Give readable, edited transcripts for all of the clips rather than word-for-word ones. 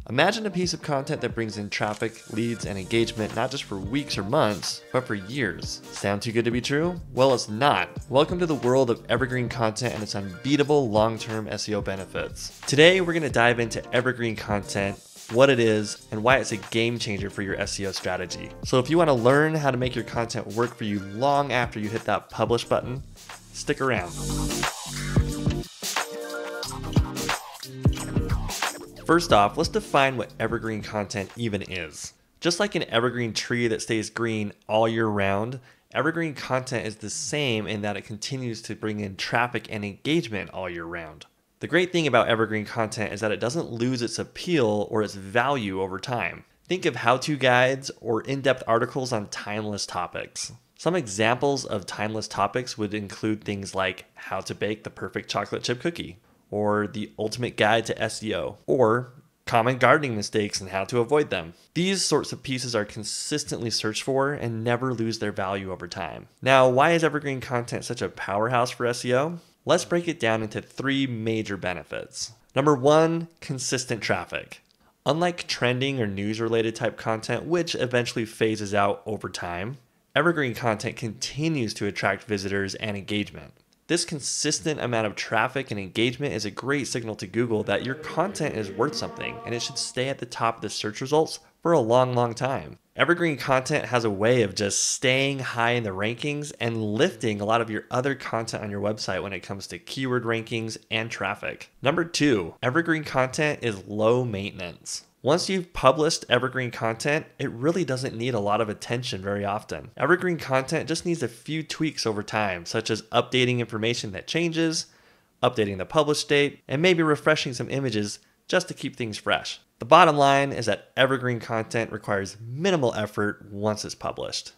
Imagine a piece of content that brings in traffic, leads, and engagement not just for weeks or months, but for years. Sound too good to be true? Well, it's not. Welcome to the world of evergreen content and its unbeatable long-term SEO benefits. Today, we're going to dive into evergreen content, what it is, and why it's a game changer for your SEO strategy. So if you want to learn how to make your content work for you long after you hit that publish button, stick around. First off, let's define what evergreen content even is. Just like an evergreen tree that stays green all year round, evergreen content is the same in that it continues to bring in traffic and engagement all year round. The great thing about evergreen content is that it doesn't lose its appeal or its value over time. Think of how-to guides or in-depth articles on timeless topics. Some examples of timeless topics would include things like how to bake the perfect chocolate chip cookie, or the ultimate guide to SEO, or common gardening mistakes and how to avoid them. These sorts of pieces are consistently searched for and never lose their value over time. Now, why is evergreen content such a powerhouse for SEO? Let's break it down into three major benefits. Number one, consistent traffic. Unlike trending or news-related type content, which eventually phases out over time, evergreen content continues to attract visitors and engagement. This consistent amount of traffic and engagement is a great signal to Google that your content is worth something and it should stay at the top of the search results for a long time. Evergreen content has a way of just staying high in the rankings and lifting a lot of your other content on your website when it comes to keyword rankings and traffic. Number two, evergreen content is low maintenance. Once you've published evergreen content, it really doesn't need a lot of attention very often. Evergreen content just needs a few tweaks over time, such as updating information that changes, updating the publish date, and maybe refreshing some images just to keep things fresh. The bottom line is that evergreen content requires minimal effort once it's published.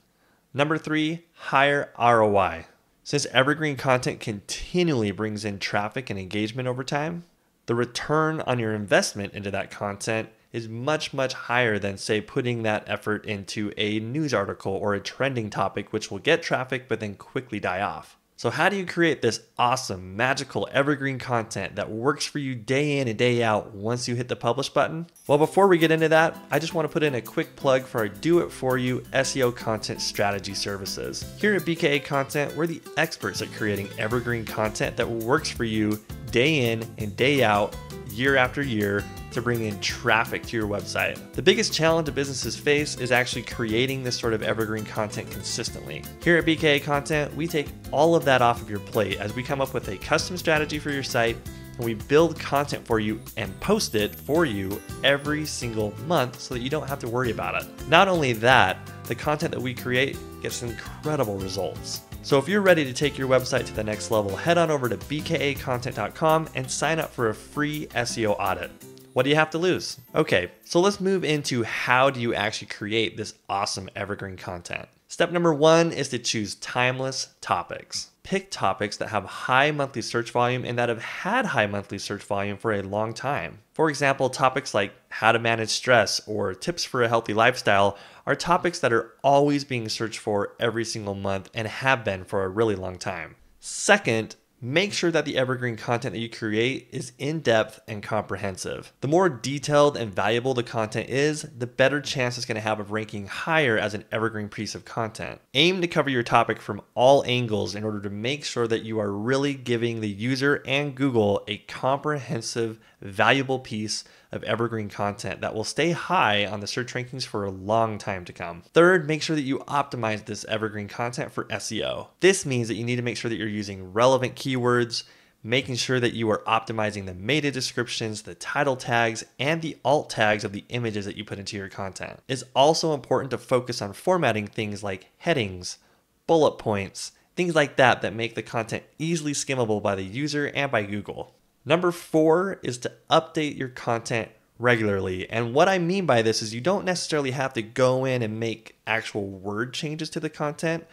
Number three, higher ROI. Since evergreen content continually brings in traffic and engagement over time, the return on your investment into that content is much higher than, say, putting that effort into a news article or a trending topic which will get traffic but then quickly die off. So how do you create this awesome, magical, evergreen content that works for you day in and day out once you hit the publish button? Well, before we get into that, I just want to put in a quick plug for our do-it-for-you SEO content strategy services. Here at BKA Content, we're the experts at creating evergreen content that works for you day in and day out, year after year, to bring in traffic to your website. The biggest challenge that businesses face is actually creating this sort of evergreen content consistently. Here at BKA Content, we take all of that off of your plate as we come up with a custom strategy for your site, and we build content for you and post it for you every single month so that you don't have to worry about it. Not only that, the content that we create gets incredible results. So if you're ready to take your website to the next level, head on over to bkacontent.com and sign up for a free SEO audit. What do you have to lose? Okay, so let's move into how do you actually create this awesome evergreen content. Step number one is to choose timeless topics. Pick topics that have high monthly search volume and that have had high monthly search volume for a long time. For example, topics like how to manage stress or tips for a healthy lifestyle are topics that are always being searched for every single month and have been for a really long time. Second, make sure that the evergreen content that you create is in-depth and comprehensive. The more detailed and valuable the content is, the better chance it's going to have of ranking higher as an evergreen piece of content. Aim to cover your topic from all angles in order to make sure that you are really giving the user and Google a comprehensive, valuable piece of evergreen content that will stay high on the search rankings for a long time to come. Third, make sure that you optimize this evergreen content for SEO. This means that you need to make sure that you're using relevant keywords, making sure that you are optimizing the meta descriptions, the title tags, and the alt tags of the images that you put into your content. It's also important to focus on formatting things like headings, bullet points, things like that that make the content easily skimmable by the user and by Google. Number four is to update your content regularly. And what I mean by this is you don't necessarily have to go in and make actual word changes to the content,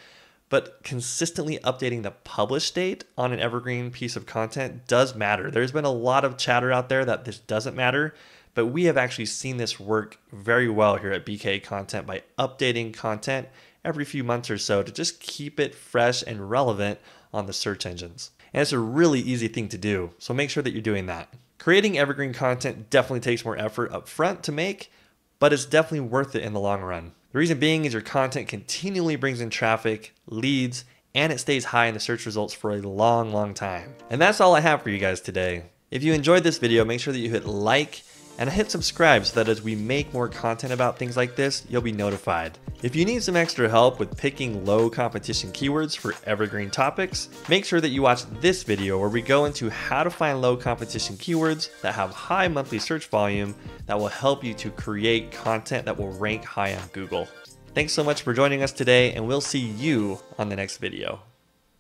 but consistently updating the publish date on an evergreen piece of content does matter. There's been a lot of chatter out there that this doesn't matter, but we have actually seen this work very well here at BK Content by updating content every few months or so to just keep it fresh and relevant on the search engines. And it's a really easy thing to do, so make sure that you're doing that. Creating evergreen content definitely takes more effort up front to make, but it's definitely worth it in the long run. The reason being is your content continually brings in traffic, leads, and it stays high in the search results for a long time. And that's all I have for you guys today. If you enjoyed this video, make sure that you hit like and hit subscribe so that as we make more content about things like this, you'll be notified. If you need some extra help with picking low competition keywords for evergreen topics, make sure that you watch this video where we go into how to find low competition keywords that have high monthly search volume that will help you to create content that will rank high on Google. Thanks so much for joining us today, and we'll see you on the next video.